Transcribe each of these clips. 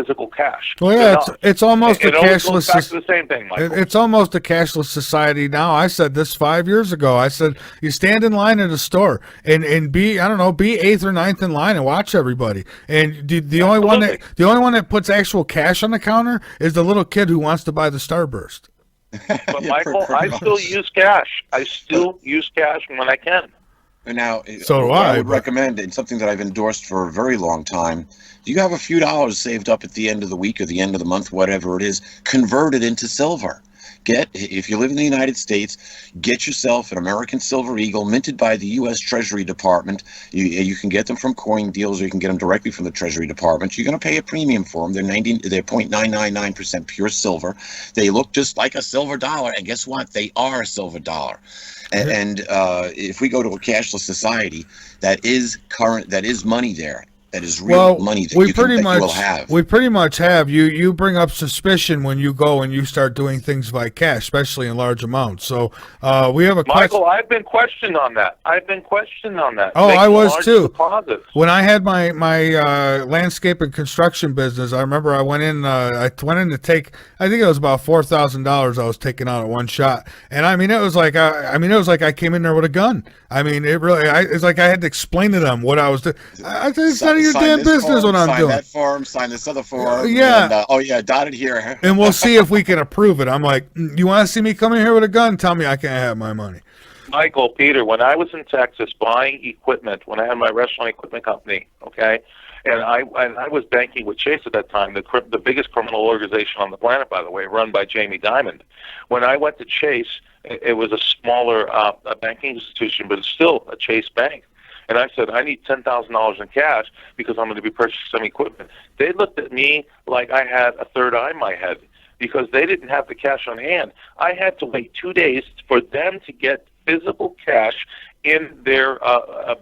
physical cash. Well, yeah, it's almost a always goes cashless. back to the same thing, Michael. It's almost a cashless society now. I said this 5 years ago. I said you stand in line at a store and be be eighth or ninth in line and watch everybody. And the only one that puts actual cash on the counter is the little kid who wants to buy the Starburst. But Michael, I still use cash. I still use cash when I can. And now, so do I would recommend, and something that I've endorsed for a very long time, do you have a few dollars saved up at the end of the week or the end of the month, whatever it is, convert it into silver. If you live in the United States, get yourself an American Silver Eagle minted by the U.S. Treasury Department. You can get them from coin deals, or you can get them directly from the Treasury Department. You're going to pay a premium for them. They're 0.999% pure silver. They look just like a silver dollar, and guess what? They are a silver dollar. And if we go to a cashless society, that is money there. That is real money that you will have. We pretty much have. You bring up suspicion when you go and you start doing things by cash, especially in large amounts. So we have a Michael, I've been questioned on that. Oh, I was too. Deposits. When I had my landscape and construction business, I remember I went in to take. I think it was about $4,000 I was taking out at one shot, and I mean it was like I came in there with a gun. I mean it's like I had to explain to them what I was doing. I said, it's none of your damn business what I'm doing. Sign that form, sign this other form. Yeah. And, dotted here. And we'll see if we can approve it. I'm like, you want to see me come in here with a gun? Tell me I can't have my money. Michael, Peter, when I was in Texas buying equipment, when I had my restaurant equipment company, okay, and I was banking with Chase at that time, the biggest criminal organization on the planet, by the way, run by Jamie Dimon. When I went to Chase, it was a smaller banking institution, but it's still a Chase bank. And I said, I need $10,000 in cash because I'm going to be purchasing some equipment. They looked at me like I had a third eye in my head because they didn't have the cash on hand. I had to wait 2 days for them to get physical cash in their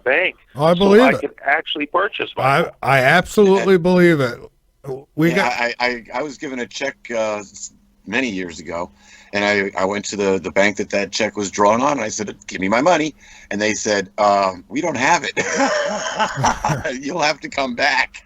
bank. Oh, I believe I could actually purchase. I absolutely believe it. I was given a check many years ago. And I went to the bank that check was drawn on, and I said, give me my money. And they said, we don't have it. You'll have to come back.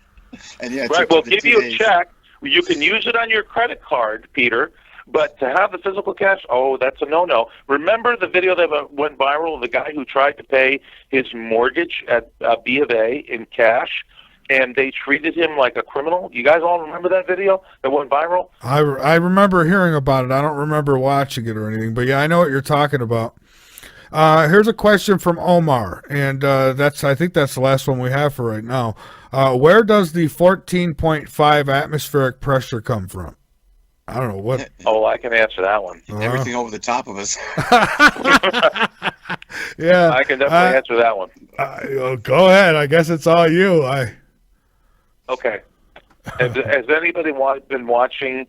And right, we'll give you a check. You can use it on your credit card, Peter, but to have the physical cash, that's a no-no. Remember the video that went viral of the guy who tried to pay his mortgage at B of A in cash? And they treated him like a criminal. You guys all remember that video that went viral? I remember hearing about it. I don't remember watching it or anything, but yeah, I know what you're talking about. Here's a question from Omar, and I think that's the last one we have for right now. Where does the 14.5 atmospheric pressure come from? I don't know what. Oh, I can answer that one. Everything over the top of us. Yeah, I can definitely answer that one. Go ahead. I guess it's all you. Okay. Has anybody been watching?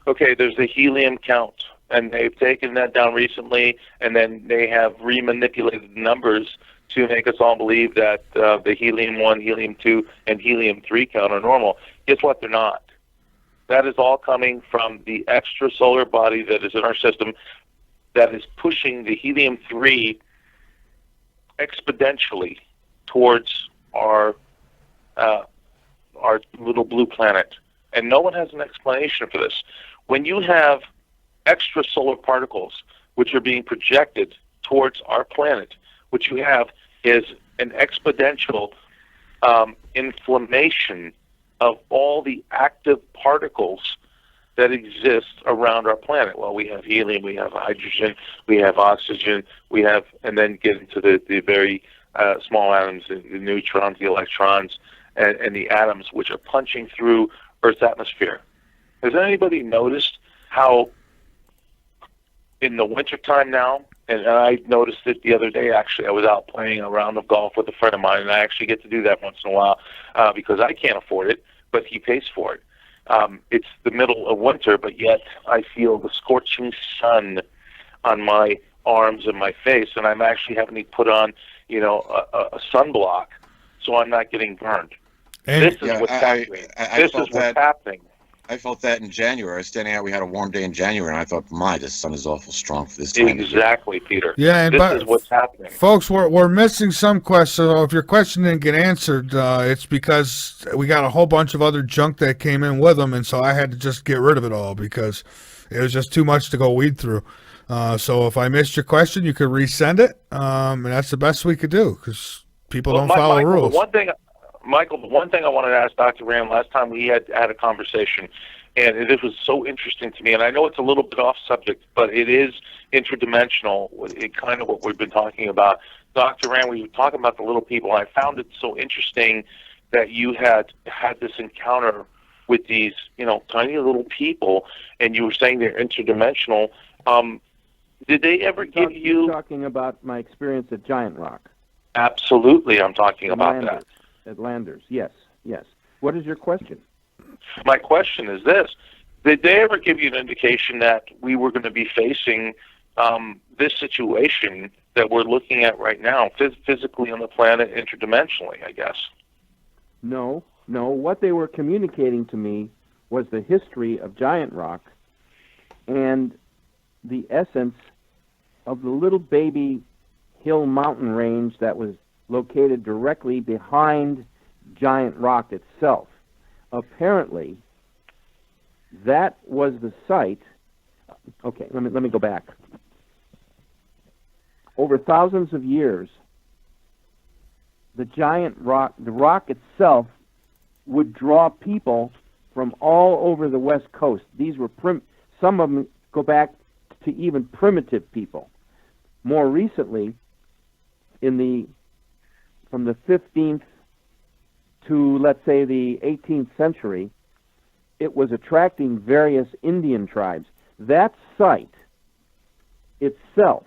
Okay, there's the helium count, and they've taken that down recently, and then they have remanipulated the numbers to make us all believe that the helium-1, helium-2, and helium-3 count are normal. Guess what? They're not. That is all coming from the extrasolar body that is in our system that is pushing the helium-3 exponentially towards our little blue planet. And no one has an explanation for this. When you have extrasolar particles which are being projected towards our planet, what you have is an exponential inflammation of all the active particles that exist around our planet. Well, we have helium, we have hydrogen, we have oxygen, and then get into the very small atoms, the neutrons, the electrons, and the atoms, which are punching through Earth's atmosphere. Has anybody noticed how in the wintertime now, and I noticed it the other day, actually, I was out playing a round of golf with a friend of mine, and I actually get to do that once in a while because I can't afford it, but he pays for it. It's the middle of winter, but yet I feel the scorching sun on my arms and my face, and I'm actually having to put on, a sunblock so I'm not getting burned. And this is what's happening. This is what's happening. I felt that in January. I was standing out. We had a warm day in January, and I thought, my, the sun is awful strong for this time of year. Exactly, Peter. Yeah, and This is what's happening. folks, we're missing some questions. So if your question didn't get answered, it's because we got a whole bunch of other junk that came in with them, and so I had to just get rid of it all because it was just too much to go weed through. So if I missed your question, you could resend it, and that's the best we could do because people don't follow Michael, rules. Michael, the one thing I wanted to ask Dr. Rand last time we had a conversation, and it was so interesting to me, and I know it's a little bit off subject, but it is interdimensional, kind of what we've been talking about. Dr. Rand, we were talking about the little people, and I found it so interesting that you had this encounter with these, tiny little people, and you were saying they're interdimensional. Did they ever give you... You're talking about my experience at Giant Rock. Absolutely, I'm talking about that. At Landers, yes. What is your question? My question is this. Did they ever give you an indication that we were going to be facing this situation that we're looking at right now, physically on the planet, interdimensionally, I guess? No. What they were communicating to me was the history of Giant Rock and the essence of the little baby hill mountain range that was located directly behind Giant Rock itself. Apparently, that was the site. Okay, let me go back. Over thousands of years, the rock itself would draw people from all over the West Coast. These were some of them go back to even primitive people. More recently, from the 15th to, let's say, the 18th century, it was attracting various Indian tribes. That site itself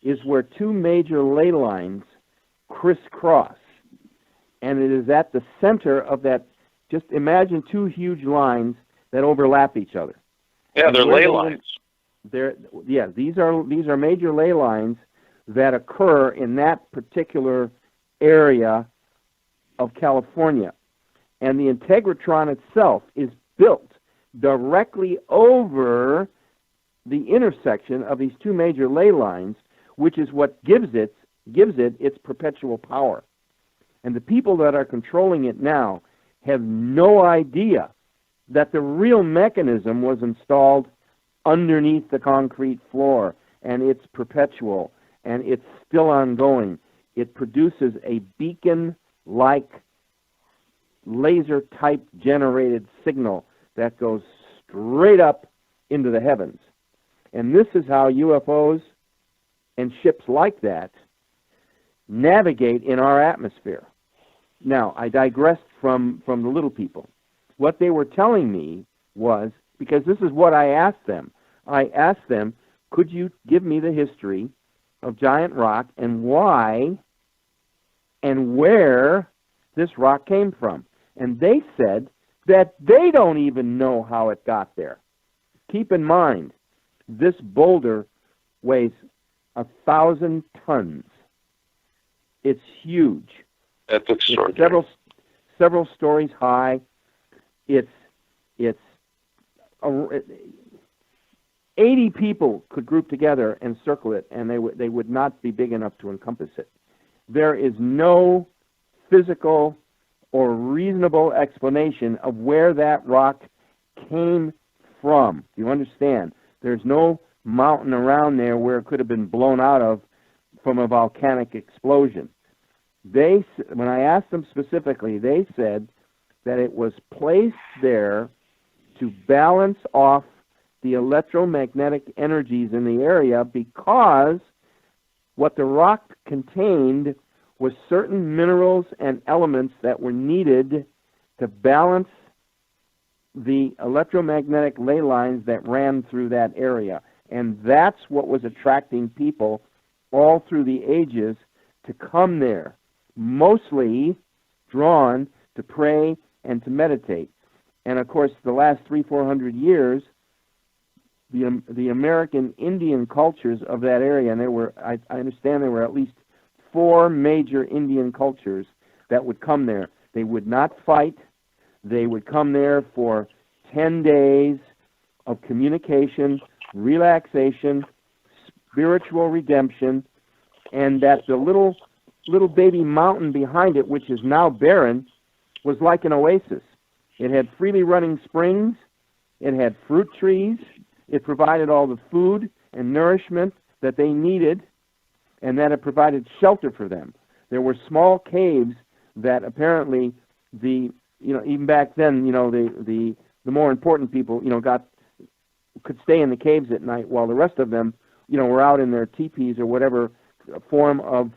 is where two major ley lines crisscross, and it is at the center of that. Just imagine two huge lines that overlap each other. Yeah, they're ley lines. These are major ley lines that occur in that particular area of California. And the Integratron itself is built directly over the intersection of these two major ley lines, which is what gives it its perpetual power. And the people that are controlling it now have no idea that the real mechanism was installed underneath the concrete floor, and it's perpetual, and it's still ongoing. It produces a beacon-like laser-type generated signal that goes straight up into the heavens. And this is how UFOs and ships like that navigate in our atmosphere. Now, I digressed from the little people. What they were telling me was, because this is what I asked them. I asked them, could you give me the history of Giant Rock and why and where this rock came from? And they said that they don't even know how it got there. Keep in mind, this boulder weighs 1,000 tons. It's huge. That's extraordinary. It's several stories high. It's 80 people could group together and circle it, and they would not be big enough to encompass it. There is no physical or reasonable explanation of where that rock came from. Do you understand? There's no mountain around there where it could have been blown out of from a volcanic explosion. When I asked them specifically, they said that it was placed there to balance off the electromagnetic energies in the area because what the rock contained was certain minerals and elements that were needed to balance the electromagnetic ley lines that ran through that area. And that's what was attracting people all through the ages to come there, mostly drawn to pray and to meditate. And of course, the last 300-400 years, the American Indian cultures of that area, and I understand there were at least 4 major Indian cultures that would come there. They would not fight. They would come there for 10 days of communication, relaxation, spiritual redemption, and that the little baby mountain behind it, which is now barren, was like an oasis. It had freely running springs, it had fruit trees, it provided all the food and nourishment that they needed, and that it provided shelter for them. There were small caves that apparently even back then, the more important people, could stay in the caves at night, while the rest of them, were out in their teepees or whatever form of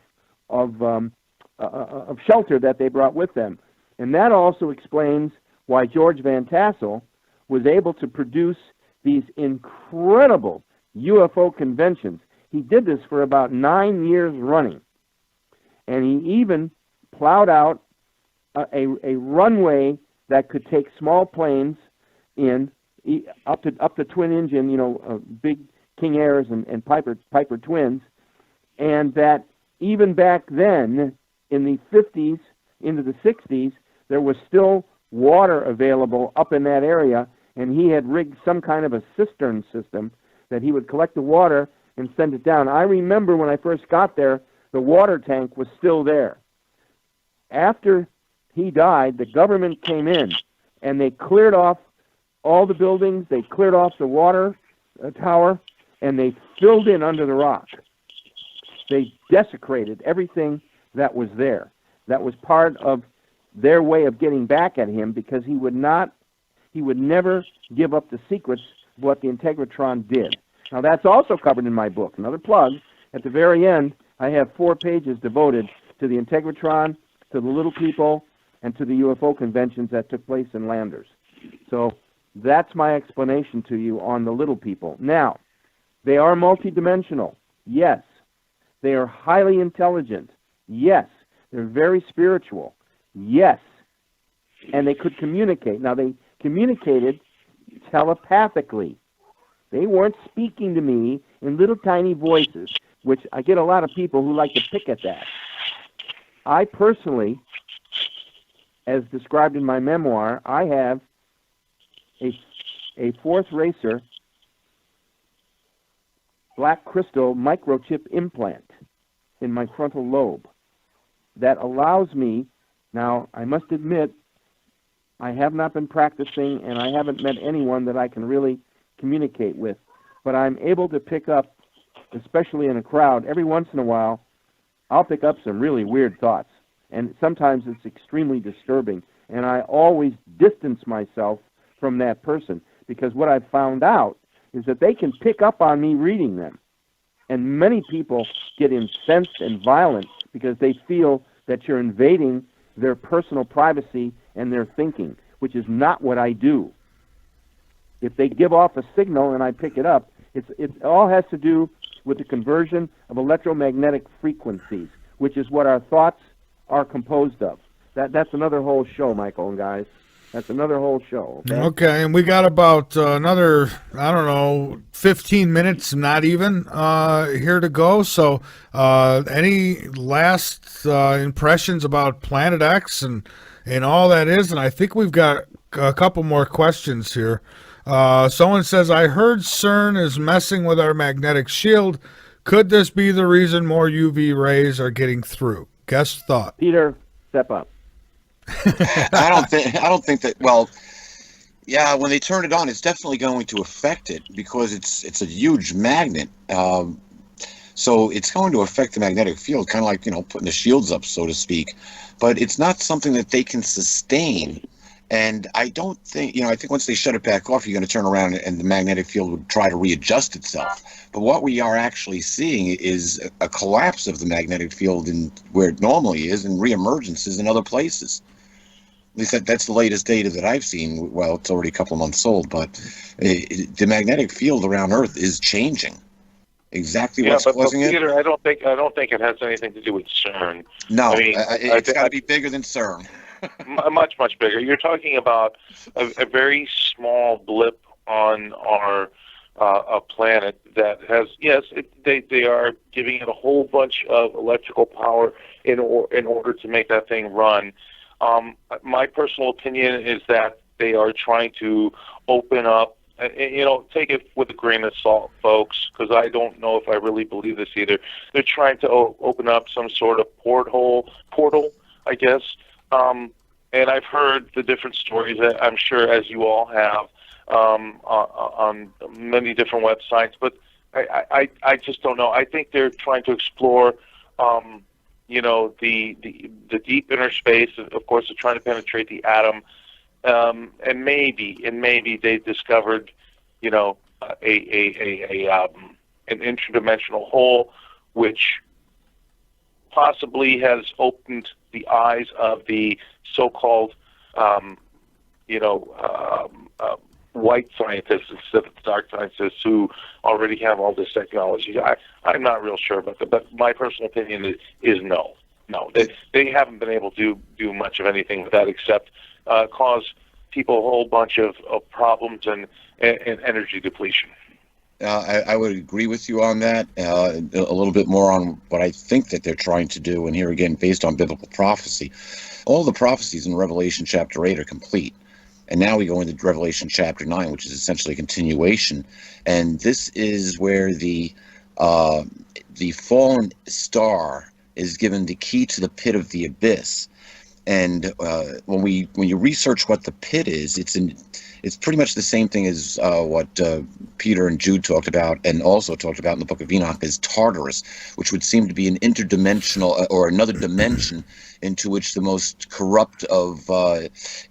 shelter that they brought with them. And that also explains why George Van Tassel was able to produce these incredible UFO conventions. He did this for about 9 years running. And he even plowed out a runway that could take small planes in up to twin engine, big King Airs and Piper Twins, and that even back then in the 50s into the 60s, there was still water available up in that area, and he had rigged some kind of a cistern system that he would collect the water and send it down. I remember when I first got there, the water tank was still there. After he died, the government came in, and they cleared off all the buildings, they cleared off the water tower, and they filled in under the rock. They desecrated everything that was there. That was part of their way of getting back at him, because he would never give up the secrets of what the Integratron did. Now, that's also covered in my book. Another plug, at the very end, I have 4 pages devoted to the Integratron, to the little people, and to the UFO conventions that took place in Landers. So that's my explanation to you on the little people. Now, they are multidimensional. Yes. They are highly intelligent. Yes. They're very spiritual. Yes. And they could communicate. Now, they communicated telepathically. They weren't speaking to me in little tiny voices, which I get a lot of people who like to pick at that. I personally, as described in my memoir, I have a fourth racer black crystal microchip implant in my frontal lobe that allows me, now I must admit, I have not been practicing and I haven't met anyone that I can really communicate with, but I'm able to pick up, especially in a crowd, every once in a while, I'll pick up some really weird thoughts, and sometimes it's extremely disturbing, and I always distance myself from that person, because what I've found out is that they can pick up on me reading them, and many people get incensed and violent because they feel that you're invading their personal privacy and their thinking, which is not what I do. If they give off a signal and I pick it up, it all has to do with the conversion of electromagnetic frequencies, which is what our thoughts are composed of. That's another whole show, Michael and guys. That's another whole show. Okay, and we got about another, 15 minutes, not even, here to go. So any last impressions about Planet X and all that is? And I think we've got a couple more questions here. Someone says, I heard CERN is messing with our magnetic shield. Could this be the reason more UV rays are getting through? Guest thought. Peter, step up. I don't think that, well, yeah, when they turn it on, it's definitely going to affect it, because it's a huge magnet. So it's going to affect the magnetic field, kind of like, putting the shields up, so to speak. But it's not something that they can sustain. And I don't think, I think once they shut it back off, you're going to turn around and the magnetic field would try to readjust itself. But what we are actually seeing is a collapse of the magnetic field in where it normally is, and reemergences in other places. At least that's the latest data that I've seen. Well, it's already a couple of months old, but the magnetic field around Earth is changing. Exactly what's causing it? Peter, I don't think it has anything to do with CERN. No, it's got to be bigger than CERN. Much, much bigger. You're talking about a very small blip on our a planet that has, they are giving it a whole bunch of electrical power in order to make that thing run. My personal opinion is that they are trying to open up. Take it with a grain of salt, folks, because I don't know if I really believe this either. They're trying to open up some sort of portal, I guess. And I've heard the different stories, I'm sure, as you all have, on many different websites. But I just don't know. I think they're trying to explore, the deep inner space. Of course, they're trying to penetrate the atom. And maybe they discovered, an interdimensional hole, which possibly has opened the eyes of the so-called, white scientists instead of dark scientists who already have all this technology. I'm not real sure about that, but my personal opinion is no. No, they haven't been able to do much of anything with that except cause people a whole bunch of problems and energy depletion. I would agree with you on that. A little bit more on what I think that they're trying to do, and here again, based on biblical prophecy. All the prophecies in Revelation chapter 8 are complete. And now we go into Revelation chapter 9, which is essentially a continuation. And this is where the fallen star is given the key to the pit of the abyss. And when you research what the pit is, it's pretty much the same thing as what Peter and Jude talked about, and also talked about in the Book of Enoch, as Tartarus, which would seem to be an interdimensional or another dimension into which the most corrupt of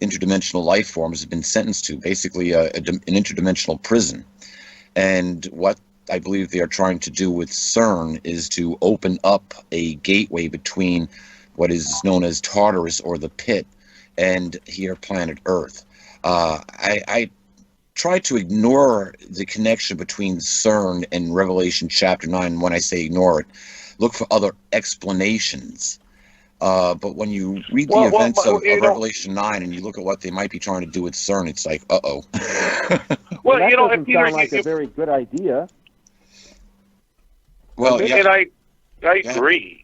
interdimensional life forms have been sentenced to, basically an interdimensional prison. And what I believe they are trying to do with CERN is to open up a gateway between what is known as Tartarus, or the pit, and here planet Earth. I try to ignore the connection between CERN and Revelation chapter 9. When I say ignore it, look for other explanations. But when you read the events of Revelation 9 and you look at what they might be trying to do with CERN, it's like, uh-oh. Well, that doesn't sound like a very good idea. Well, and I agree.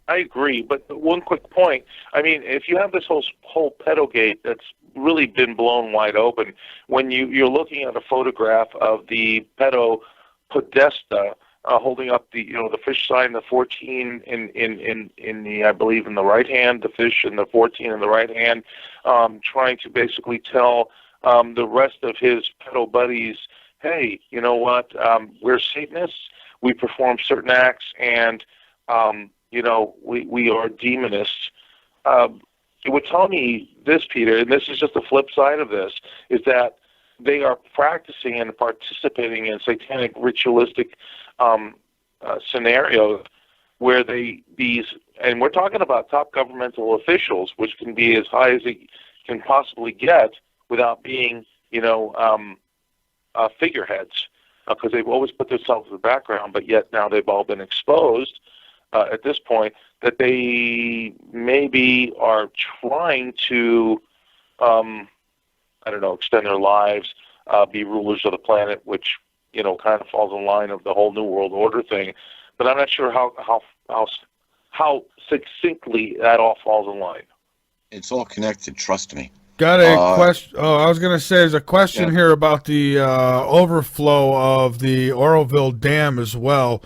I agree, but one quick point. I mean, if you have this whole pedogate that's really been blown wide open, when you're looking at a photograph of the pedo podesta holding up the fish sign, the 14 in the, I believe, in the right hand, the fish, and the 14 in the right hand, trying to basically tell the rest of his pedo buddies, hey, you know what? We're Satanists. We perform certain acts, and we are demonists. It would tell me this, Peter, and this is just the flip side of this, is that they are practicing and participating in satanic ritualistic scenarios where and we're talking about top governmental officials, which can be as high as it can possibly get without being, figureheads, because they've always put themselves in the background, but yet now they've all been exposed at this point, that they maybe are trying to, extend their lives, be rulers of the planet, which, kind of falls in line of the whole New World Order thing. But I'm not sure how succinctly that all falls in line. It's all connected, trust me. Got a question. I was going to say there's a question here about the overflow of the Oroville Dam as well.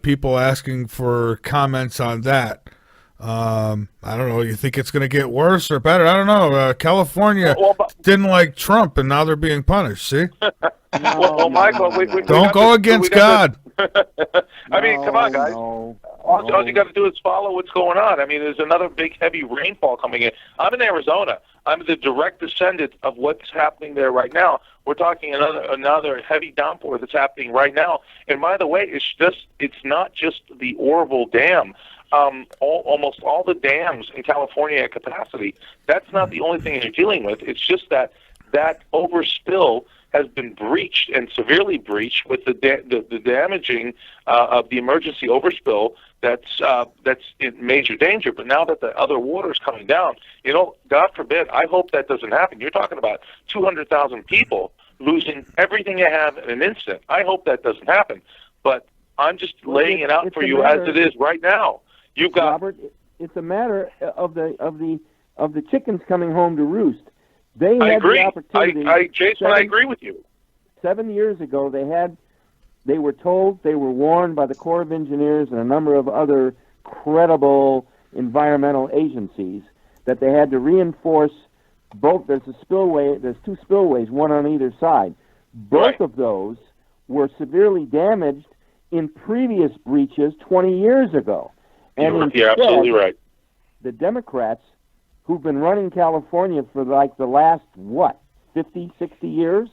People asking for comments on that. I don't know. You think it's going to get worse or better? I don't know. California didn't like Trump, and now they're being punished. See? Michael, don't go against God. I mean, come on, guys. All you got to do is follow what's going on. I mean, there's another big, heavy rainfall coming in. I'm in Arizona. I'm the direct descendant of what's happening there right now. We're talking another heavy downpour that's happening right now. And by the way, it's not just the Oroville Dam. Almost all the dams in California at capacity. That's not the only thing they're dealing with. It's just that overspill has been breached and severely breached with the damaging of the emergency overspill that's in major danger. But now that the other water is coming down, God forbid, I hope that doesn't happen. You're talking about 200,000 people losing everything they have in an instant. I hope that doesn't happen. But I'm just laying it out for you as it is right now. You've got Robert. It's a matter of the chickens coming home to roost. They I had agree. the opportunity. Jason, I agree with you. 7 years ago, they were told, they were warned by the Corps of Engineers and a number of other credible environmental agencies that they had to reinforce both. There's two spillways, one on either side. Both of those were severely damaged in previous breaches 20 years ago. And You're absolutely right. The Democrats, who've been running California for like the last, 50, 60 years,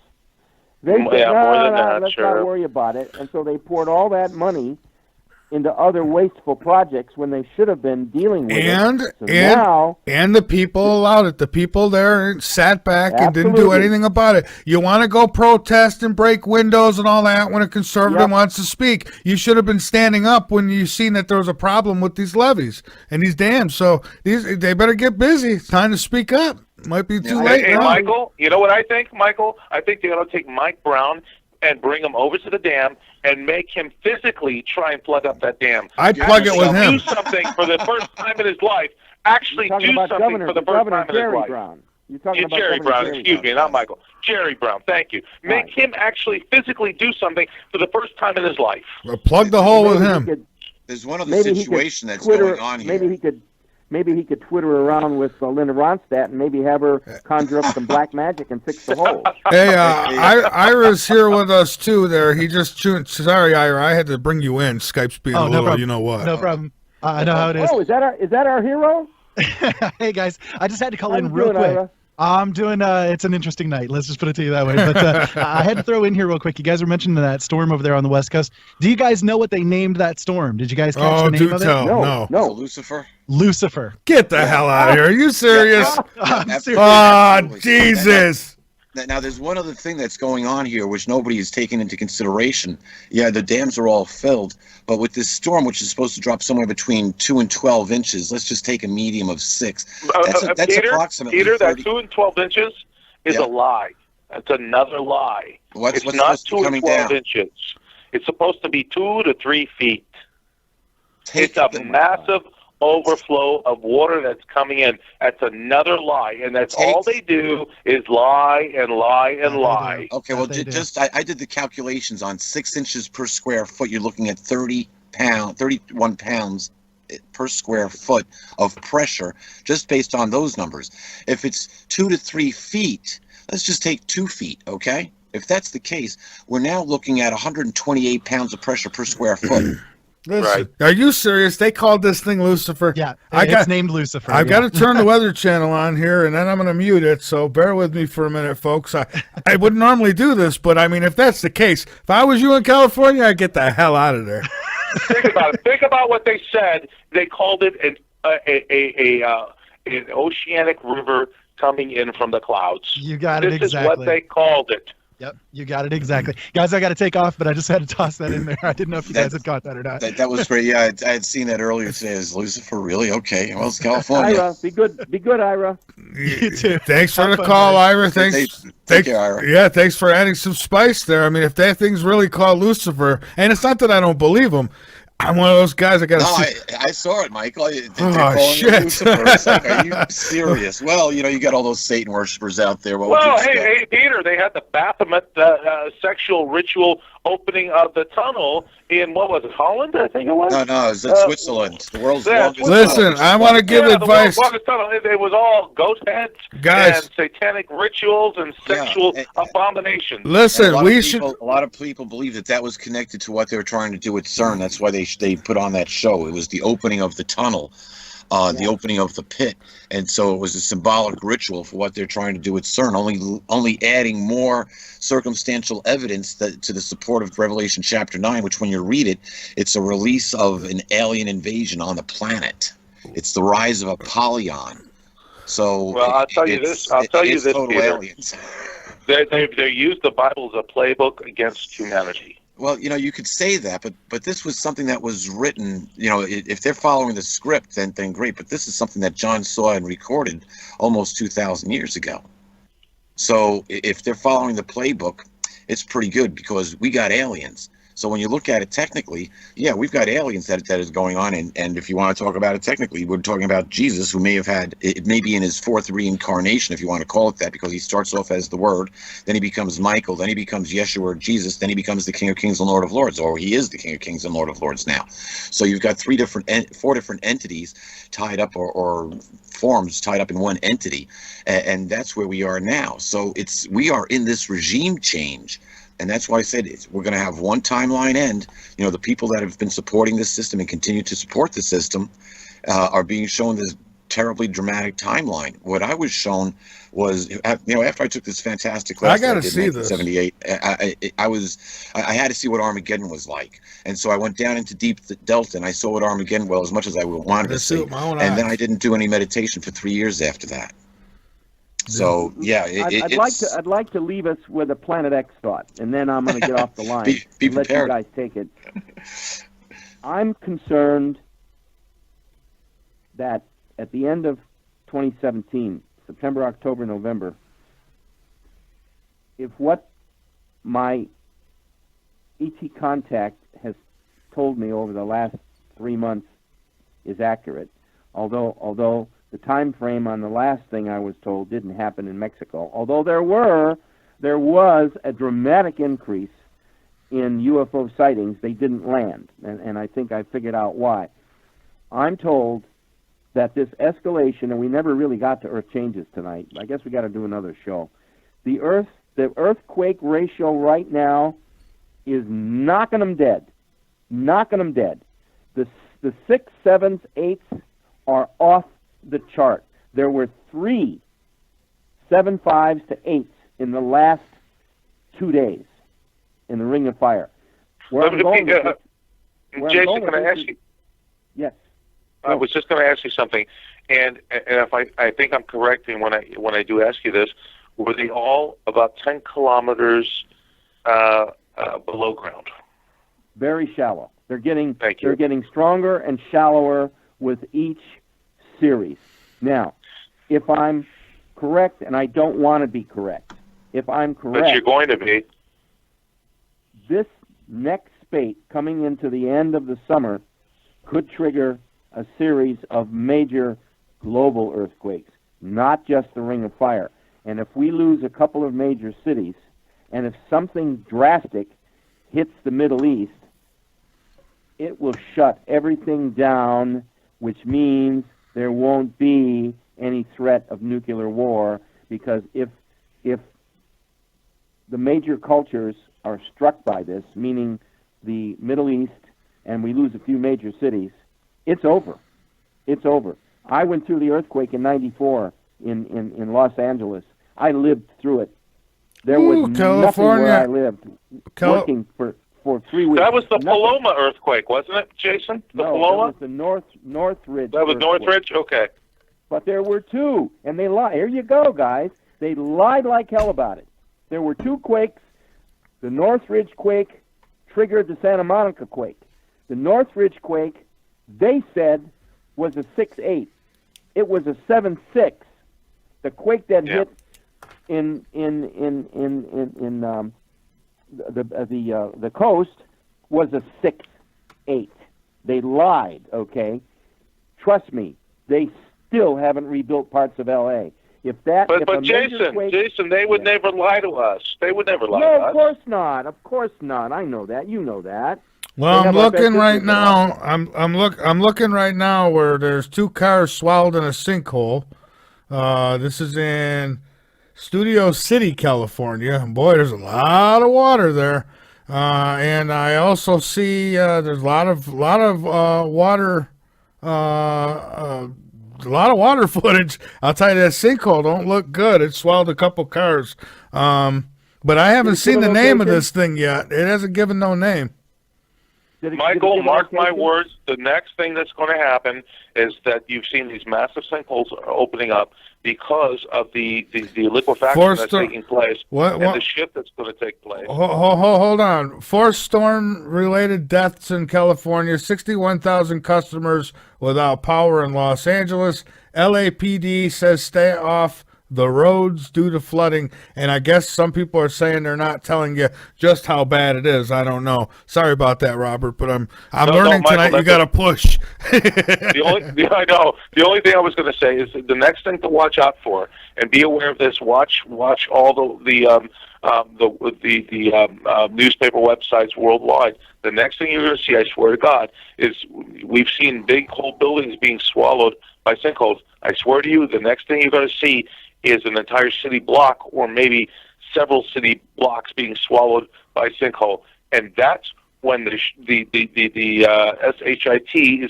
they said, let's not worry about it. And so they poured all that money into other wasteful projects when they should have been dealing with it. And the people allowed it. The people there sat back and didn't do anything about it. You want to go protest and break windows and all that when a conservative wants to speak. You should have been standing up when you seen that there was a problem with these levees and these dams. So they better get busy. It's time to speak up. Might be too late. Hey, Michael, you know what I think, Michael? I think they're going to take Mike Brown and bring him over to the dam and make him physically try and plug up that dam. I'd plug it with him. Do something for the first time in his life. Actually do something for the first time in his life. You're talking about Jerry Brown, excuse me, not Michael. Jerry Brown, thank you. Make him actually physically do something for the first time in his life. Well, plug the hole with him. There's one other situation that's going on here. Maybe he could Twitter around with Linda Ronstadt and maybe have her conjure up some black magic and fix the hole. Hey, Ira's here with us too. There, he just tuned. Sorry, Ira, I had to bring you in. Skype's being a little, you know what? No problem. I know how it is. Oh, is that our hero? Hey guys, I just had to call in real quick. Ira? I'm doing. It's an interesting night. Let's just put it to you that way. But I had to throw in here real quick. You guys were mentioning that storm over there on the West Coast. Do you guys know what they named that storm? Did you guys catch the name of it? No. Lucifer. Lucifer. Get the hell out of here! Are you serious? I'm serious. Oh, Jesus! Now, there's one other thing that's going on here, which nobody is taking into consideration. Yeah, the dams are all filled, but with this storm, which is supposed to drop somewhere between 2 and 12 inches, let's just take a medium of 6. That's Peter, approximately Peter, 30. that 2 and 12 inches is a lie. That's another lie. What's not 2 and 12 down? inches. It's supposed to be 2 to 3 feet. It's a massive overflow of water that's coming in. That's another lie, and that's all they do is lie and lie and lie. Okay, well, I did the calculations on 6 inches per square foot. You're looking at 31 pounds per square foot of pressure, just based on those numbers. If it's 2 to 3 feet, let's just take 2 feet, okay? If that's the case, we're now looking at 128 pounds of pressure per square foot. Listen, are you serious? They called this thing Lucifer. Yeah, it's named Lucifer. I've got to turn the Weather Channel on here, and then I'm going to mute it. So bear with me for a minute, folks. I wouldn't normally do this, but I mean, if that's the case, if I was you in California, I'd get the hell out of there. Think about it. Think about what they said. They called it an oceanic river coming in from the clouds. You got it exactly. This is what they called it. Yep, you got it exactly. Guys, I got to take off, but I just had to toss that in there. I didn't know if you guys had caught that or not. That was great. Yeah, I had seen that earlier today. Is Lucifer really? Okay. Well, it's California. Ira, be good, Ira. You too. Thanks for the call, Ira. Thanks. Thank you, Ira. Yeah, thanks for adding some spice there. I mean, if that thing's really called Lucifer, and it's not that I don't believe him. I'm one of those guys. I saw it, Michael. Shit! Lucifer. It's like, are you serious? Well, you got all those Satan worshippers out there. Hey, Peter, they had the Baphomet sexual ritual opening of the tunnel in, what was it, Holland? I think it was. No, it's in Switzerland. The world's longest tunnel. Listen, I want to give advice. The world's longest tunnel. It was all ghost heads and satanic rituals and sexual abominations. Listen, a lot of people believe that was connected to what they were trying to do at CERN. That's why they put on that show. It was the opening of the tunnel. The opening of the pit, and so it was a symbolic ritual for what they're trying to do with CERN, only adding more circumstantial evidence to the support of Revelation chapter 9, which when you read it, it's a release of an alien invasion on the planet. It's the rise of Apollyon. So I'll tell you this, Peter. Aliens. They use the Bible as a playbook against humanity. Well, you could say that, but this was something that was written, if they're following the script, then great. But this is something that John saw and recorded almost 2,000 years ago. So if they're following the playbook, it's pretty good because we got aliens. So when you look at it technically, yeah, we've got aliens that is going on, and if you want to talk about it technically, we're talking about Jesus, who may have had, it may be in his fourth reincarnation, if you want to call it that, because he starts off as the Word, then he becomes Michael, then he becomes Yeshua or Jesus, then he becomes the King of Kings and Lord of Lords, or he is the King of Kings and Lord of Lords now. So you've got four different entities tied up, or forms tied up in one entity, and that's where we are now. So we are in this regime change. And that's why I said we're going to have one timeline end. You know, the people that have been supporting this system and continue to support the system are being shown this terribly dramatic timeline. What I was shown was, you know, after I took this fantastic class, I got to see this. 1978, I had to see what Armageddon was like, and so I went down into deep Delta and I saw what Armageddon, well, as much as I wanted to see, and then I didn't do any meditation for 3 years after that. So yeah, I'd like to leave us with a Planet X thought, and then I'm going to get off the line be and let you guys take it. I'm concerned that at the end of 2017, September, October, November, if what my ET contact has told me over the last 3 months is accurate, although the time frame on the last thing I was told didn't happen in Mexico, although there was a dramatic increase in UFO sightings. They didn't land, and I think I figured out why. I'm told that this escalation, and we never really got to Earth changes tonight. I guess we got to do another show. The earthquake ratio right now is knocking them dead. The 6s, 7s, 8s are off the chart. There were 3 7.5s to 8s in the last 2 days in the Ring of Fire. Jason, can I ask you? Yes. I was just going to ask you something, and if I think I'm correct, and when I do ask you this, were they all about 10 kilometers below ground? Very shallow. They're getting stronger and shallower with each series. Now, if I'm correct, and I don't want to be correct, if I'm correct, but you're going to be, this next spate coming into the end of the summer could trigger a series of major global earthquakes, not just the Ring of Fire. And if we lose a couple of major cities, and if something drastic hits the Middle East, it will shut everything down, which means there won't be any threat of nuclear war, because if the major cultures are struck by this, meaning the Middle East, and we lose a few major cities, it's over. It's over. I went through the earthquake in '94 in Los Angeles. I lived through it. There was nothing where I lived, working for 3 weeks. That was the Paloma earthquake, wasn't it, Jason? Paloma? That was the Northridge. That was Northridge? Okay. But there were 2, and they lied. Here you go, guys. They lied like hell about it. There were 2 quakes. The Northridge quake triggered the Santa Monica quake. The Northridge quake, they said, was a 6.8. It was a 7.6. The quake that hit in the coast was a 6.8. They lied. Okay, trust me. They still haven't rebuilt parts of L.A. But Jason, they would never lie to us. They would never lie to us. No, of course not. Of course not. I know that. You know that. Well, I'm looking right now. I'm looking right now where there's 2 cars swallowed in a sinkhole. This is in Studio City, California. Boy, there's a lot of water there. And I also see there's a lot of water. A lot of water footage. I'll tell you, that sinkhole don't look good. It swallowed a couple cars. But I haven't seen the name of this thing yet. It hasn't given no name. Michael, mark my words, the next thing that's going to happen is that you've seen these massive sinkholes opening up because of the liquefaction that's taking place and the shift that's going to take place. Hold on. Forced storm-related deaths in California, 61,000 customers without power in Los Angeles. LAPD says stay off the roads due to flooding. And I guess some people are saying they're not telling you just how bad it is. I don't know. Sorry about that, Robert, but I'm learning Michael, tonight. You got to push. I know. The only thing I was going to say is the next thing to watch out for, and be aware of this. Watch all the newspaper websites worldwide. The next thing you're going to see, I swear to God, is we've seen big whole buildings being swallowed by sinkholes. I swear to you, the next thing you're going to see is an entire city block, or maybe several city blocks being swallowed by sinkhole, and that's when the SHIT is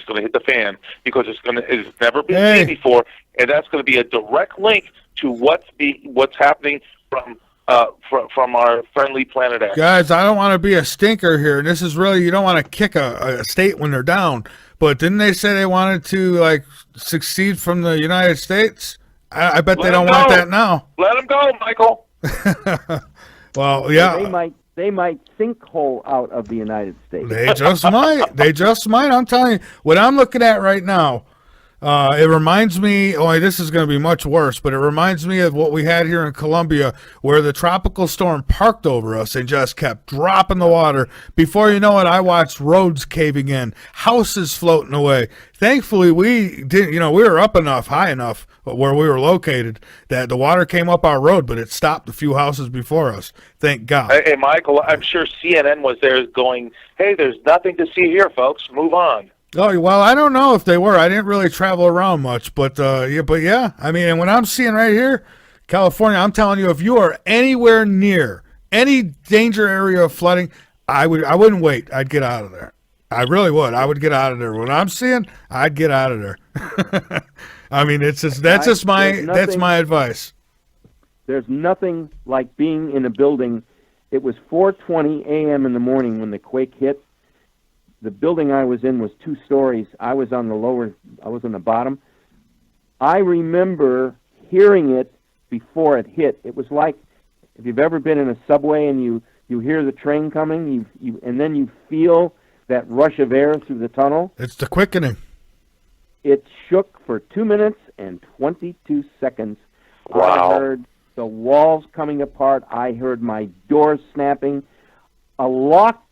going to hit the fan, because it's never been seen before, and that's going to be a direct link to what's happening from our friendly planet X. Guys, I don't want to be a stinker here, and this is really, you don't want to kick a state when they're down, but didn't they say they wanted to succeed from the United States? I bet they don't want that now. Let them go, Michael. Well, yeah. They might sinkhole out of the United States. They just might. They just might. I'm telling you, what I'm looking at right now, it reminds me, this is going to be much worse, but it reminds me of what we had here in Colombia, where the tropical storm parked over us and just kept dropping the water. Before you know it, I watched roads caving in, houses floating away. Thankfully, we didn't, we were up enough, high enough where we were located that the water came up our road, but it stopped a few houses before us. Thank God. Hey, Michael, I'm sure CNN was there going, hey, there's nothing to see here, folks. Move on. Oh, well, I don't know if they were. I didn't really travel around much, but yeah. I mean, and when I'm seeing right here, California, I'm telling you, if you are anywhere near any danger area of flooding, I wouldn't wait. I'd get out of there. I really would. I would get out of there. When I'm seeing, I'd get out of there. I mean, that's my advice. There's nothing like being in a building. It was 4:20 a.m. in the morning when the quake hit. The building I was in was 2 stories. I was on the bottom. I remember hearing it before it hit. It was like, if you've ever been in a subway and you hear the train coming, and then you feel that rush of air through the tunnel. It's the quickening. It shook for 2 minutes and 22 seconds. Wow. I heard the walls coming apart. I heard my door snapping. A lock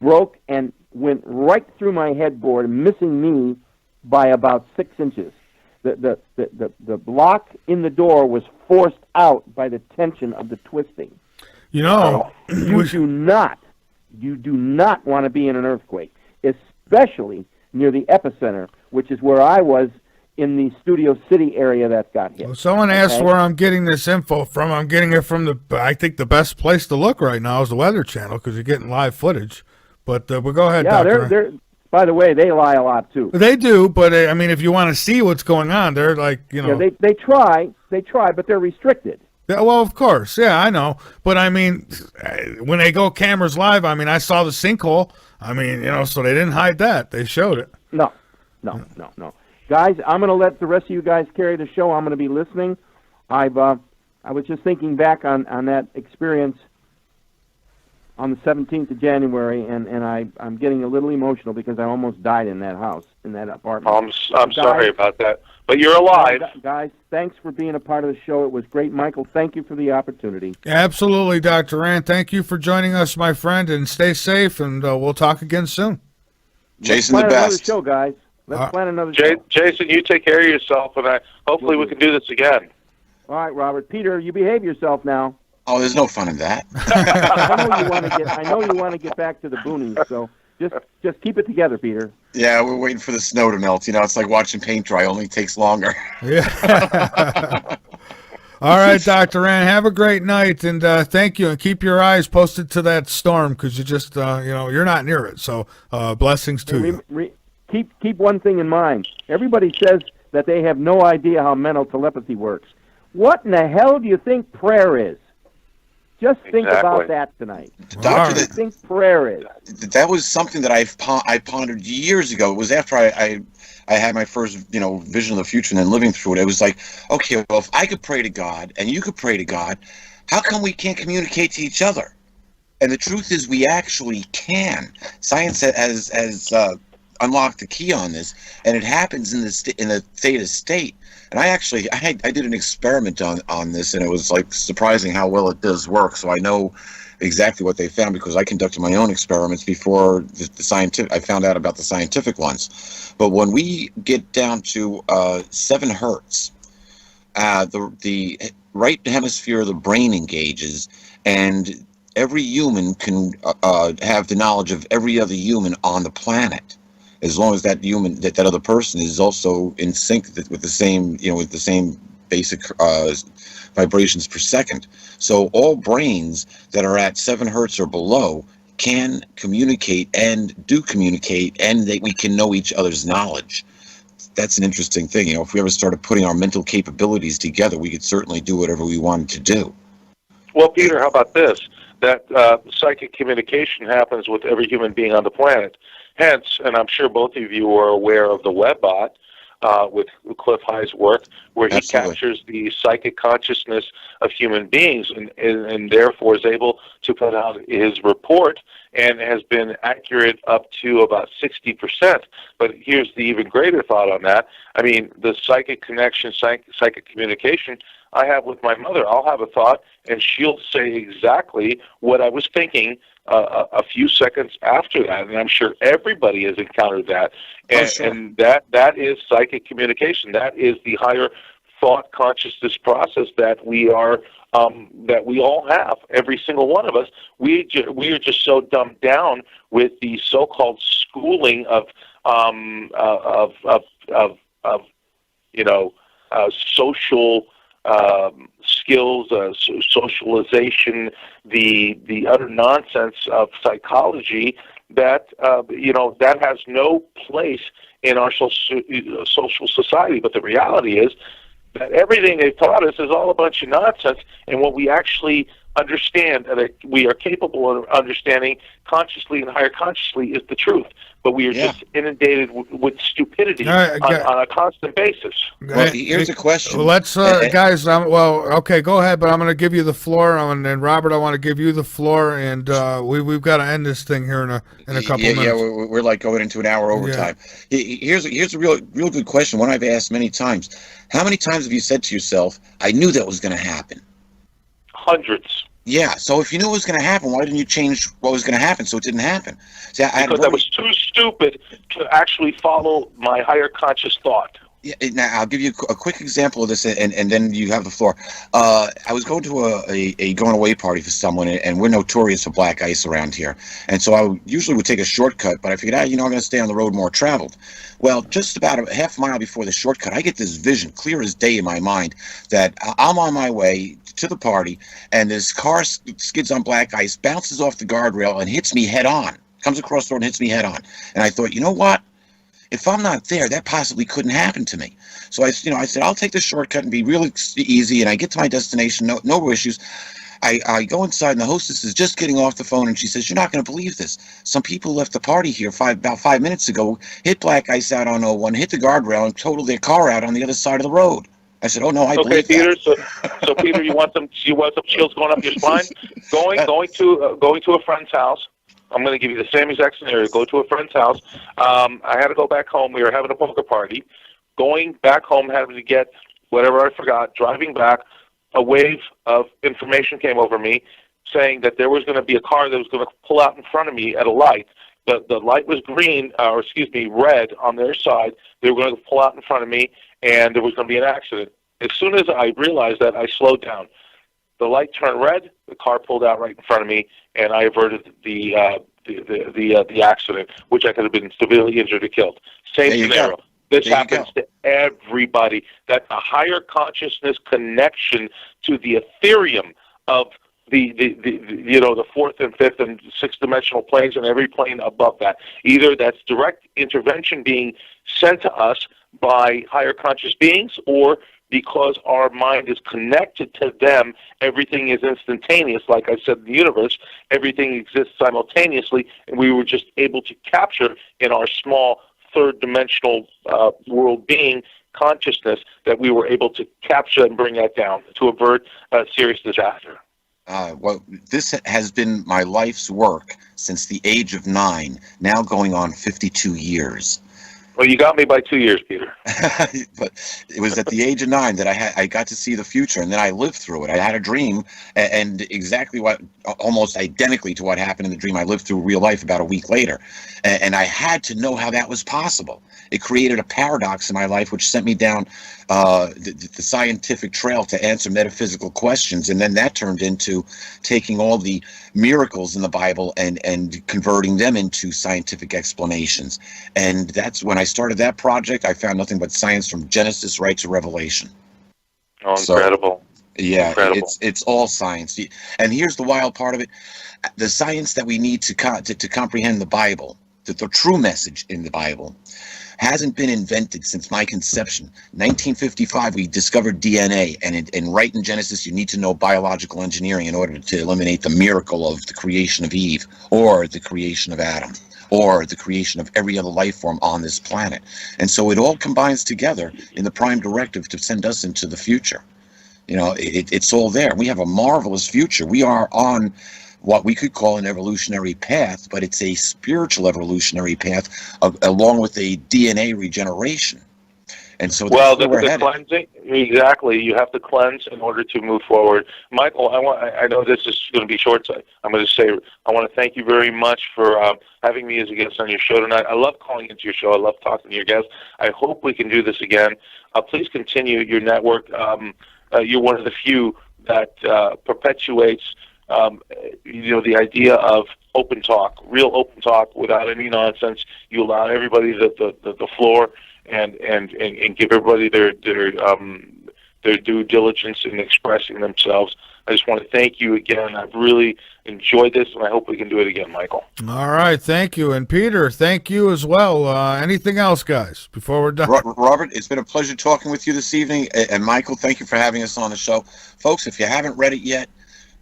broke and went right through my headboard, missing me by about 6 inches. The block in the door was forced out by the tension of the twisting. You do not want to be in an earthquake, especially near the epicenter, which is where I was in the Studio City area that got hit. Well, someone asked where I'm getting this info from. I'm getting it from I think the best place to look right now is the Weather Channel, because you're getting live footage. But we'll go ahead, Doctor. They're by the way, they lie a lot too. They do, but I mean, if you want to see what's going on, they're like, Yeah, they try, but they're restricted. Yeah, well, of course. Yeah, I know. But I mean, when they go cameras live, I mean, I saw the sinkhole. I mean, so they didn't hide that. They showed it. No. Guys, I'm going to let the rest of you guys carry the show. I'm going to be listening. I was just thinking back on that experience on the 17th of January, and I'm getting a little emotional because I almost died in that house, in that apartment. I'm sorry about that, but you're alive. Guys, thanks for being a part of the show. It was great. Michael, thank you for the opportunity. Absolutely, Dr. Rand. Thank you for joining us, my friend, and stay safe, and we'll talk again soon. Jason, the best. Another show, guys. Let's plan another show. Jason, you take care of yourself, and hopefully we can do this again. All right, Robert. Peter, you behave yourself now. Oh, there's no fun in that. I know you want to get back to the boonies, so just keep it together, Peter. Yeah, we're waiting for the snow to melt. It's like watching paint dry. Only takes longer. Yeah. All right, Dr. Rand, have a great night, and thank you, and keep your eyes posted to that storm, because you just, you're not near it, so blessings to you. Keep one thing in mind. Everybody says that they have no idea how mental telepathy works. What in the hell do you think prayer is? Just think about that tonight. Doctor, what do you think prayer is? That was something that I pondered years ago. It was after I had my first vision of the future and then living through it. It was like, okay, well, if I could pray to God and you could pray to God, how come we can't communicate to each other? And the truth is, we actually can. Science has unlock the key on this, and it happens in the theta state. And I did an experiment on this, and it was like surprising how well it does work. So I know exactly what they found because I conducted my own experiments before the scientific. I found out about the scientific ones. But when we get down to 7 hertz, the right hemisphere of the brain engages, and every human can have the knowledge of every other human on the planet, as long as that other person is also in sync with the same, with the same basic vibrations per second. So all brains that are at 7 hertz or below can communicate and do communicate, and we can know each other's knowledge. That's an interesting thing. If we ever started putting our mental capabilities together, we could certainly do whatever we wanted to do. Well, Peter, how about this? That psychic communication happens with every human being on the planet. Hence, and I'm sure both of you are aware of the WebBot with Cliff High's work, where he Absolutely. captures the psychic consciousness of human beings and therefore is able to put out his report and has been accurate up to about 60%. But here's the even greater thought on that. I mean, the psychic connection, psychic communication I have with my mother. I'll have a thought, and she'll say exactly what I was thinking a few seconds after that. And I'm sure everybody has encountered that. And, sure. and that is psychic communication. That is the higher thought consciousness process that we are that we all have. Every single one of us. We are just so dumbed down with the so-called schooling of social skills, socialization, the utter nonsense of psychology that that has no place in our social society. But the reality is that everything they've taught us is all a bunch of nonsense, and what we actually understand, that we are capable of understanding consciously and higher consciously, is the truth. But we are just inundated with stupidity on a constant basis. Well, here's a question. Let's, guys. Okay, go ahead. But I'm going to give you the floor, and Robert, I want to give you the floor, and we've got to end this thing here in a couple minutes. Yeah, we're like going into an hour overtime. Yeah. Here's a real good question. One I've asked many times. How many times have you said to yourself, "I knew that was going to happen"? Hundreds. Yeah, so if you knew it was going to happen, why didn't you change what was going to happen so it didn't happen? See, because I was too stupid to actually follow my higher conscious thought. Yeah, now I'll give you a quick example of this, and then you have the floor. I was going to a going away party for someone, and we're notorious for black ice around here. And so I usually would take a shortcut, but I figured, I'm going to stay on the road more traveled. Well, just about a half mile before the shortcut, I get this vision, clear as day in my mind, that I'm on my way to the party, and this car skids on black ice, bounces off the guardrail, and hits me head on. Comes across the road and hits me head on. And I thought, you know what? If I'm not there, that possibly couldn't happen to me. So I said, I'll take the shortcut and be really easy. And I get to my destination, no issues. I go inside, and the hostess is just getting off the phone, and she says, "You're not going to believe this. Some people left the party here about 5 minutes ago, hit black ice out on 01, hit the guardrail, and totaled their car out on the other side of the road." I said, "Oh no, I believe Peter, that." So Peter, you want some chills going up your spine? Going to a friend's house. I'm going to give you the same exact scenario. Go to a friend's house. I had to go back home. We were having a poker party. Going back home, having to get whatever I forgot. Driving back, a wave of information came over me saying that there was going to be a car that was going to pull out in front of me at a light. The light was red on their side. They were going to pull out in front of me, and there was going to be an accident. As soon as I realized that, I slowed down. The light turned red. The car pulled out right in front of me, and I averted the accident, which I could have been severely injured or killed. Same scenario. This happens to everybody. That's a higher consciousness connection to the Ethereum of the fourth and fifth and sixth dimensional planes and every plane above that. Either that's direct intervention being sent to us by higher conscious beings, or because our mind is connected to them, everything is instantaneous. Like I said, in the universe, everything exists simultaneously, and we were just able to capture in our small third-dimensional world being consciousness that we were able to capture and bring that down to avert a serious disaster. Well, this has been my life's work since the age of 9, now going on 52 years. Well, you got me by 2 years, Peter. But it was at the age of 9 that I got to see the future, and then I lived through it. I had a dream, and exactly what, almost identically to what happened in the dream, I lived through real life about a week later, and I had to know how that was possible. It created a paradox in my life, which sent me down the scientific trail to answer metaphysical questions, and then that turned into taking all the miracles in the Bible and converting them into scientific explanations. And that's when I started that project. I found nothing but science from Genesis right to Revelation. Oh, incredible. So, yeah, incredible. it's all science. And here's the wild part of it. The science that we need to comprehend the Bible, the true message in the Bible, hasn't been invented since my conception. 1955, we discovered DNA, and right in Genesis, you need to know biological engineering in order to eliminate the miracle of the creation of Eve, or the creation of Adam, or the creation of every other life form on this planet. And so it all combines together in the prime directive to send us into the future. You know, it's all there. We have a marvelous future. We are on what we could call an evolutionary path, but it's a spiritual evolutionary path along with a DNA regeneration. And so well, the cleansing, exactly. You have to cleanse in order to move forward. Michael, I know this is going to be short, so I'm going to say I want to thank you very much for having me as a guest on your show tonight. I love calling into your show. I love talking to your guests. I hope we can do this again. Please continue your network. You're one of the few that perpetuates the idea of open talk, real open talk without any nonsense. You allow everybody the floor and give everybody their due diligence in expressing themselves. I just want to thank you again. I've really enjoyed this, and I hope we can do it again, Michael. All right, thank you. And Peter, thank you as well. Anything else, guys, before we're done? Robert, it's been a pleasure talking with you this evening. And Michael, thank you for having us on the show. Folks, if you haven't read it yet,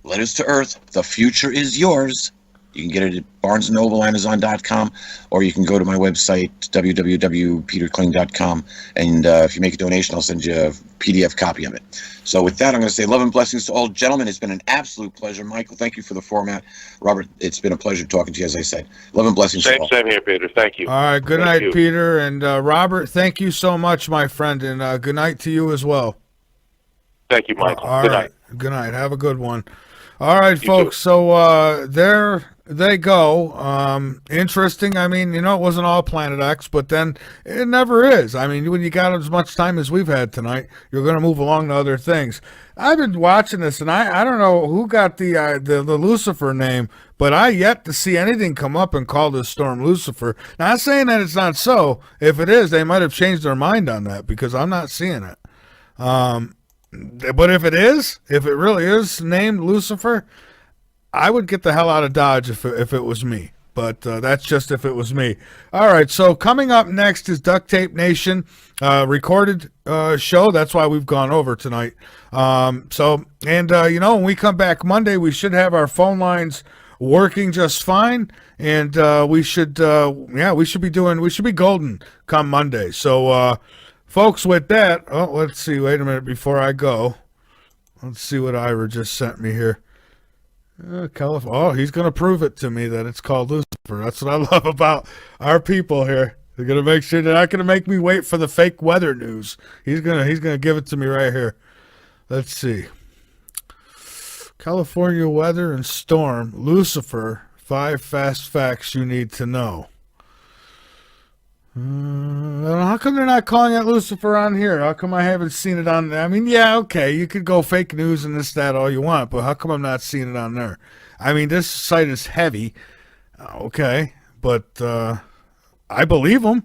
Letters to Earth, The Future is Yours. You can get it at Barnes & Noble, Amazon.com, or you can go to my website, www.peterkling.com, and if you make a donation, I'll send you a PDF copy of it. So with that, I'm going to say love and blessings to all. Gentlemen, it's been an absolute pleasure. Michael, thank you for the format. Robert, it's been a pleasure talking to you, as I said. Love and blessings to all. Same here, Peter. Thank you. All right, good night, Peter. And Robert, thank you so much, my friend, and good night to you as well. Thank you, Michael. All good right. night. Good night. Have a good one. All right, You folks. too. So there they go. Interesting. I mean, it wasn't all Planet X, but then it never is. I mean, when you got as much time as we've had tonight, you're going to move along to other things. I've been watching this, and I don't know who got the Lucifer name, but I yet to see anything come up and call this storm Lucifer. Not saying that it's not so. If it is, they might have changed their mind on that because I'm not seeing it. But if it really is named Lucifer, I would get the hell out of Dodge if it was me. But that's just if it was me. All right, so coming up next is Duct Tape Nation, recorded show. That's why we've gone over tonight. When we come back Monday, we should have our phone lines working just fine, and we should be golden come Monday. So. Folks, with that, let's see. Wait a minute before I go. Let's see what Ira just sent me here. He's going to prove it to me that it's called Lucifer. That's what I love about our people here. They're going to make sure they're not going to make me wait for the fake weather news. He's going to give it to me right here. Let's see. California weather and storm. Lucifer. 5 fast facts you need to know. How come they're not calling it Lucifer on here? How come I haven't seen it on there? I mean, yeah, okay, you could go fake news and this, that, all you want, but how come I'm not seeing it on there? I mean, this site is heavy, okay, but I believe them.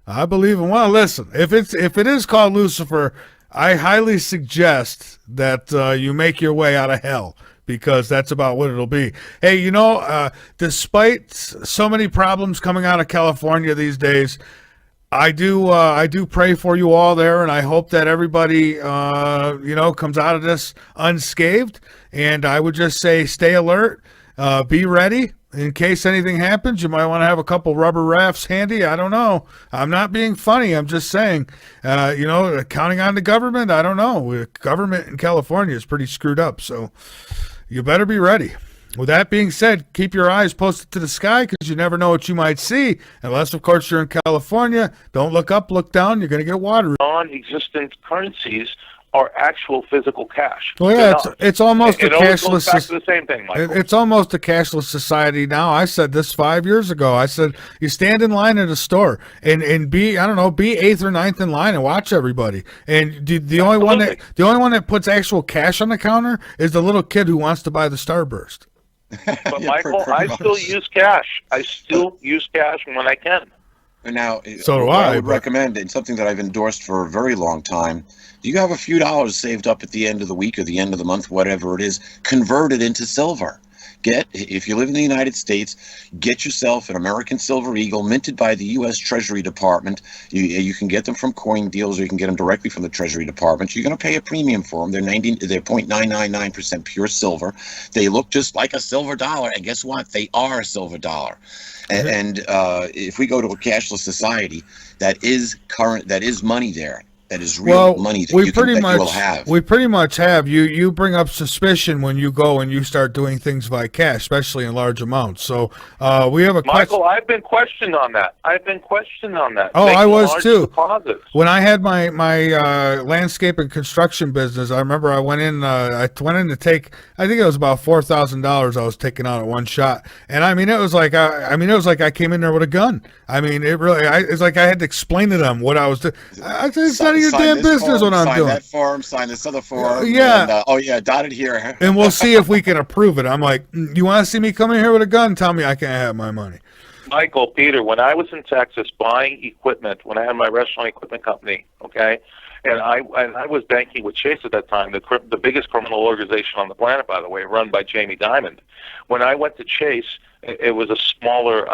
Well, listen, if it is called Lucifer, I highly suggest that you make your way out of hell, because that's about what it'll be. Hey, despite so many problems coming out of California these days, I do pray for you all there, and I hope that everybody, comes out of this unscathed. And I would just say, stay alert, be ready. In case anything happens, you might want to have a couple rubber rafts handy. I don't know. I'm not being funny. I'm just saying, counting on the government, I don't know. The government in California is pretty screwed up, so you better be ready. With that being said, keep your eyes posted to the sky because you never know what you might see. Unless, of course, you're in California. Don't look up, look down. You're going to get water. Non-existent currencies are actual physical cash. Well, yeah, it's almost a cashless. It goes back to the same thing, Michael. It's almost a cashless society now. I said this 5 years ago. I said you stand in line at a store and be eighth or ninth in line and watch everybody. And the only one that puts actual cash on the counter is the little kid who wants to buy the Starburst. But Michael, I still use cash. I still use cash when I can. Now, so do I would recommend, and something that I've endorsed for a very long time, do you have a few dollars saved up at the end of the week or the end of the month, whatever it is, convert it into silver. If you live in the United States, get yourself an American Silver Eagle minted by the U.S. Treasury Department. You can get them from coin deals, or you can get them directly from the Treasury Department. You're going to pay a premium for them. They're 0.999% pure silver. They look just like a silver dollar, and guess what? They are a silver dollar. And if we go to a cashless society, that is money there. That is real money that you will have. We pretty much have. You bring up suspicion when you go and you start doing things by cash, especially in large amounts. So we have a Michael, I've been questioned on that. Oh, I was too. Deposits. When I had my landscape and construction business, I remember I went in to take. I think it was about $4,000 I was taking out at one shot, and I mean it was like I came in there with a gun. I mean it's like I had to explain to them what I was doing. It's not your damn business what I'm doing. Sign that form, sign this other form. Yeah. And, dotted here. And we'll see if we can approve it. I'm like, you want to see me come in here with a gun? Tell me I can't have my money. Michael, Peter, when I was in Texas buying equipment, when I had my restaurant equipment company, okay, and I was banking with Chase at that time, the biggest criminal organization on the planet, by the way, run by Jamie Dimon. When I went to Chase, it was a smaller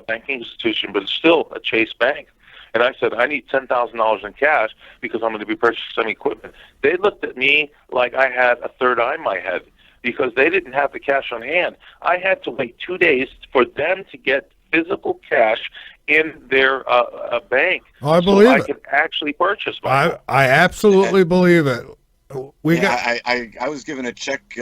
banking institution, but it's still a Chase bank. And I said, I need $10,000 in cash because I'm going to be purchasing some equipment. They looked at me like I had a third eye in my head because they didn't have the cash on hand. I had to wait 2 days for them to get physical cash in their bank. I believe I could actually purchase mine. I absolutely believe it. I was given a check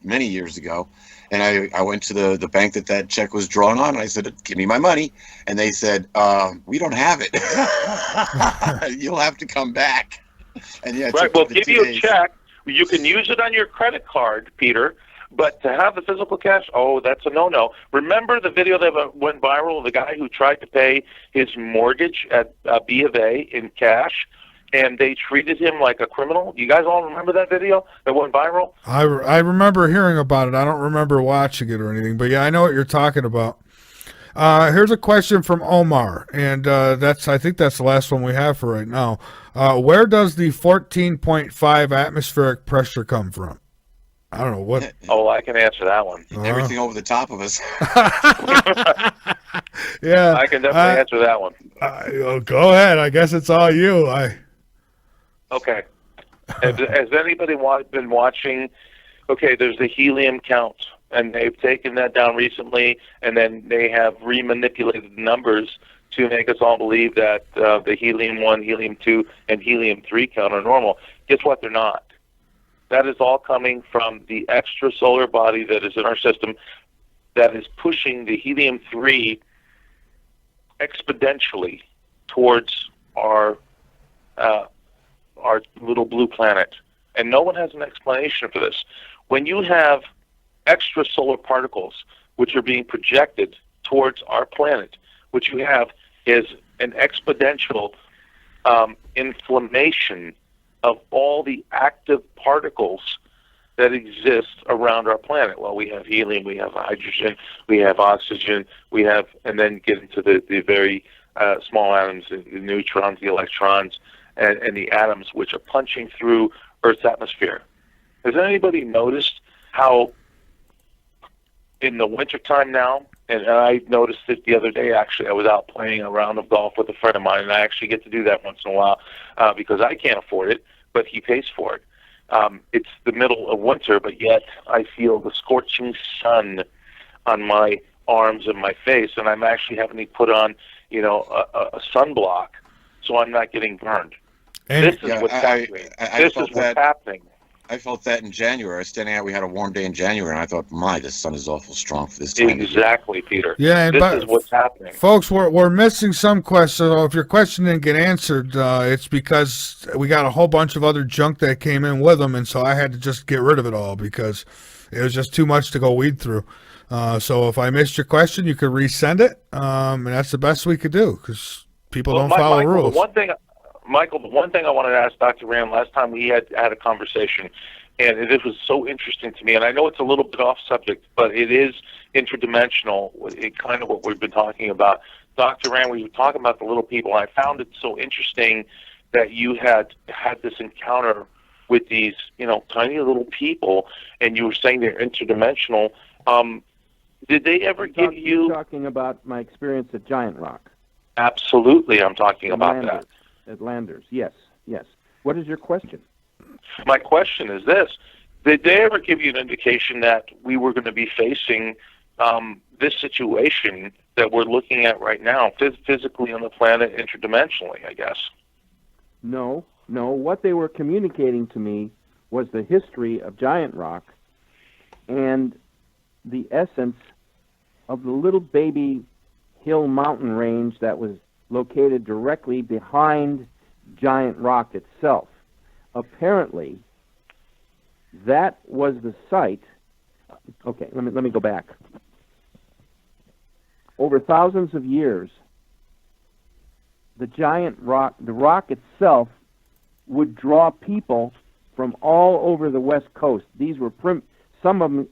many years ago. And I went to the bank that check was drawn on, and I said, give me my money. And they said, we don't have it. You'll have to come back. And right, we'll give you a check. You can use it on your credit card, Peter, but to have the physical cash, that's a no-no. Remember the video that went viral of the guy who tried to pay his mortgage at B of A in cash? And they treated him like a criminal. You guys all remember that video that went viral? I remember hearing about it. I don't remember watching it or anything. But, yeah, I know what you're talking about. Here's a question from Omar, and I think that's the last one we have for right now. Where does the 14.5 atmospheric pressure come from? I don't know what. Oh, I can answer that one. Everything over the top of us. Yeah, I can definitely answer that one. Go ahead. I guess it's all you. Okay. Has anybody been watching? Okay, there's the helium count, and they've taken that down recently, and then they have remanipulated the numbers to make us all believe that the helium-1, helium-2, and helium-3 count are normal. Guess what? They're not. That is all coming from the extrasolar body that is in our system that is pushing the helium-3 exponentially towards our little blue planet. And no one has an explanation for this. When you have extrasolar particles which are being projected towards our planet, what you have is an exponential inflammation of all the active particles that exist around our planet. Well, we have helium, we have hydrogen, we have oxygen, and then get into the very small atoms, the neutrons, the electrons, and the atoms which are punching through Earth's atmosphere. Has anybody noticed how in the wintertime now, and I noticed it the other day actually, I was out playing a round of golf with a friend of mine, and I actually get to do that once in a while because I can't afford it, but he pays for it. It's the middle of winter, but yet I feel the scorching sun on my arms and my face, and I'm actually having to put on, a sunblock so I'm not getting burned. And this is what's happening. This is what's happening. I felt that in January. I was standing out. We had a warm day in January, and I thought, "My, the sun is awful strong for this time." Exactly, Peter. Yeah, and This is what's happening. Folks, we're missing some questions. So if your question didn't get answered, it's because we got a whole bunch of other junk that came in with them, and so I had to just get rid of it all because it was just too much to go weed through. So if I missed your question, you could resend it, and that's the best we could do because people don't follow rules. Michael, the one thing I wanted to ask Dr. Rand last time we had a conversation, and it was so interesting to me, and I know it's a little bit off subject, but it is interdimensional, kind of what we've been talking about. Dr. Rand, we were talking about the little people, and I found it so interesting that you had this encounter with these, tiny little people, and you were saying they're interdimensional. Did they ever give you... You're talking about my experience at Giant Rock. Absolutely, I'm talking about that. At Landers, yes. What is your question? My question is this. Did they ever give you an indication that we were going to be facing this situation that we're looking at right now, physically on the planet, interdimensionally, I guess? No. What they were communicating to me was the history of Giant Rock and the essence of the little baby hill mountain range that was located directly behind Giant Rock itself. Apparently, that was the site. Okay, let me go back. Over thousands of years, the rock itself would draw people from all over the West Coast. These were some of them